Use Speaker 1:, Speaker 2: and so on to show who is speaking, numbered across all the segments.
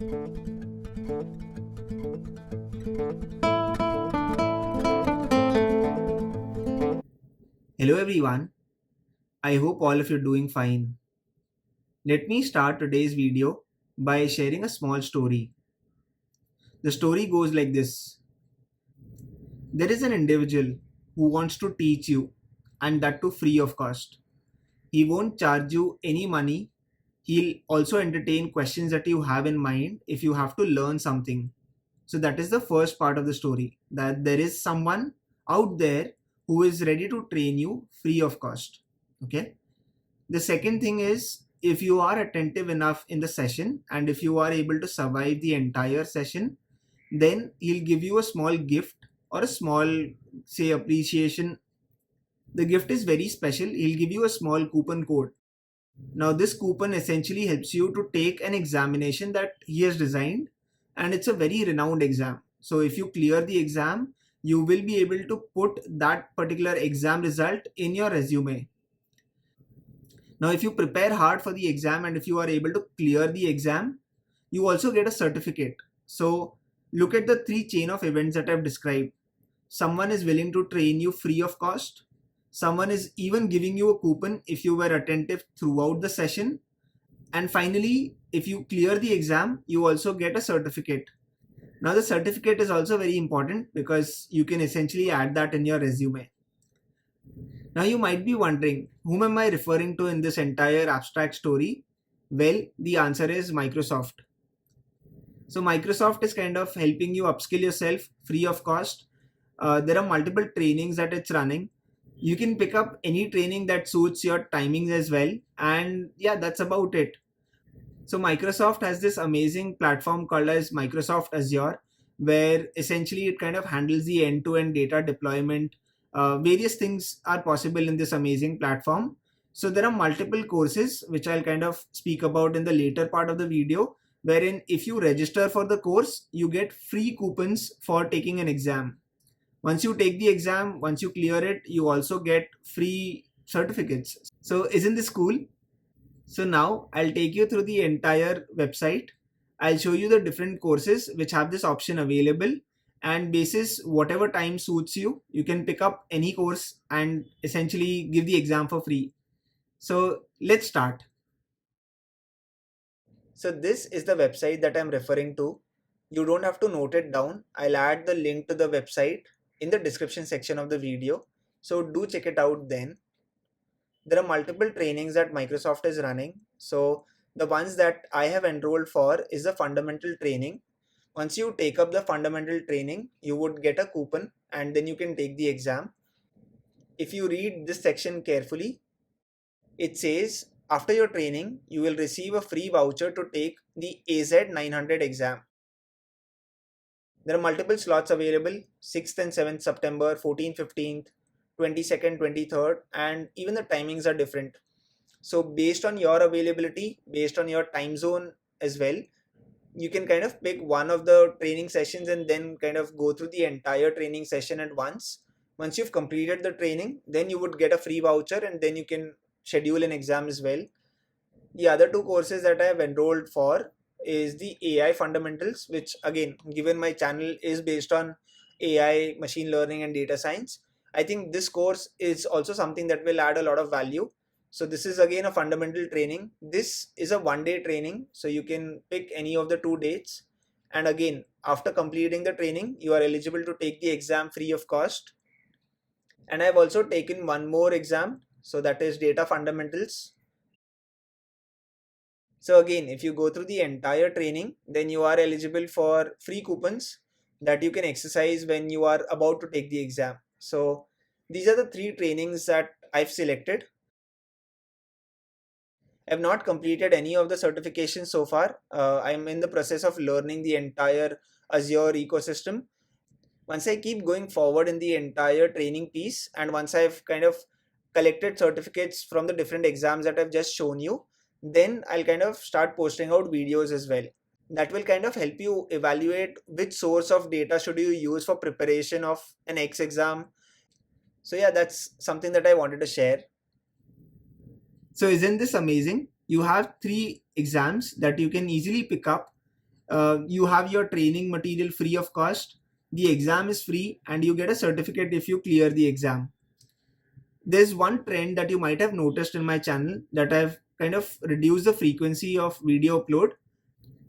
Speaker 1: Hello everyone, I hope all of you are doing fine. Let me start today's video by sharing a small story. The story goes like this. There is an individual who wants to teach you, and that too free of cost. He won't charge you any money. He'll also entertain questions that you have in mind if you have to learn something. So that is the first part of the story, that there is someone out there who is ready to train you free of cost. Okay. The second thing is, if you are attentive enough in the session and if you are able to survive the entire session, then he'll give you a small gift or a small, say, appreciation. The gift is very special. He'll give you a small coupon code. Now, this coupon essentially helps you to take an examination that he has designed, and it's a very renowned exam. So, if you clear the exam, you will be able to put that particular exam result in your resume. Now, if you prepare hard for the exam and if you are able to clear the exam, you also get a certificate. So, look at the three chain of events that I've described. Someone is willing to train you free of cost. Someone is even giving you a coupon if you were attentive throughout the session. And finally, if you clear the exam, you also get a certificate. Now, the certificate is also very important because you can essentially add that in your resume. Now you might be wondering, whom am I referring to in this entire abstract story? Well, the answer is Microsoft. So Microsoft is kind of helping you upskill yourself free of cost. There are multiple trainings that it's running. You can pick up any training that suits your timings as well. And yeah, that's about it. So Microsoft has this amazing platform called as Microsoft Azure, where essentially it kind of handles the end-to-end data deployment. Various things are possible in this amazing platform. So there are multiple courses which I'll kind of speak about in the later part of the video, wherein if you register for the course, you get free coupons for taking an exam. Once you take the exam, once you clear it, you also get free certificates. So isn't this cool? So now I'll take you through the entire website. I'll show you the different courses which have this option available, and basis whatever time suits you, you can pick up any course and essentially give the exam for free. So let's start. So this is the website that I'm referring to. You don't have to note it down. I'll add the link to the website in the description section of the video. So do check it out then. There are multiple trainings that Microsoft is running. So the ones that I have enrolled for is the fundamental training. Once you take up the fundamental training, you would get a coupon and then you can take the exam. If you read this section carefully, it says after your training, you will receive a free voucher to take the AZ 900 exam. There are multiple slots available: 6th and 7th September, 14th, 15th, 22nd, 23rd, and even the timings are different. So based on your availability, based on your time zone as well, you can kind of pick one of the training sessions and then kind of go through the entire training session at once. Once you've completed the training, then you would get a free voucher and then you can schedule an exam as well. The other two courses that I have enrolled for is the AI fundamentals, which again, given my channel is based on AI, machine learning and data science, I think this course is also something that will add a lot of value. So this is again a fundamental training. This is a 1 day training, so you can pick any of the 2 dates. And again, after completing the training, you are eligible to take the exam free of cost. And I've also taken one more exam, so that is data fundamentals. So again, if you go through the entire training, then you are eligible for free coupons that you can exercise when you are about to take the exam. So these are the three trainings that I've selected. I've not completed any of the certifications so far. I'm in the process of learning the entire Azure ecosystem. Once I keep going forward in the entire training piece, and once I've kind of collected certificates from the different exams that I've just shown you, then I'll kind of start posting out videos as well. That will kind of help you evaluate which source of data should you use for preparation of an X exam. So yeah, that's something that I wanted to share. So isn't this amazing? You have three exams that you can easily pick up, You have your training material free of cost, the exam is free, and you get a certificate if you clear the exam. There's one trend that you might have noticed in my channel, that I've kind of reduced the frequency of video upload.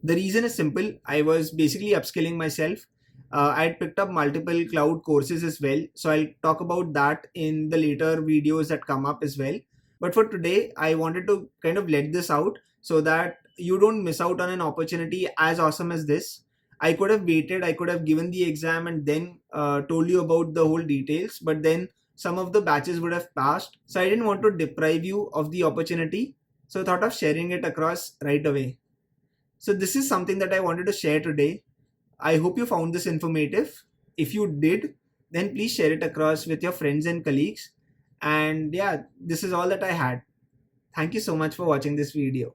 Speaker 1: The reason is simple. I was basically upskilling myself. I'd picked up multiple cloud courses as well. So I'll talk about that in the later videos that come up as well. But for today, I wanted to kind of let this out so that you don't miss out on an opportunity as awesome as this. I could have waited, I could have given the exam and then told you about the whole details, but then some of the batches would have passed. So I didn't want to deprive you of the opportunity. So I thought of sharing it across right away. So this is something that I wanted to share today. I hope you found this informative. If you did, then please share it across with your friends and colleagues. And yeah, this is all that I had. Thank you so much for watching this video.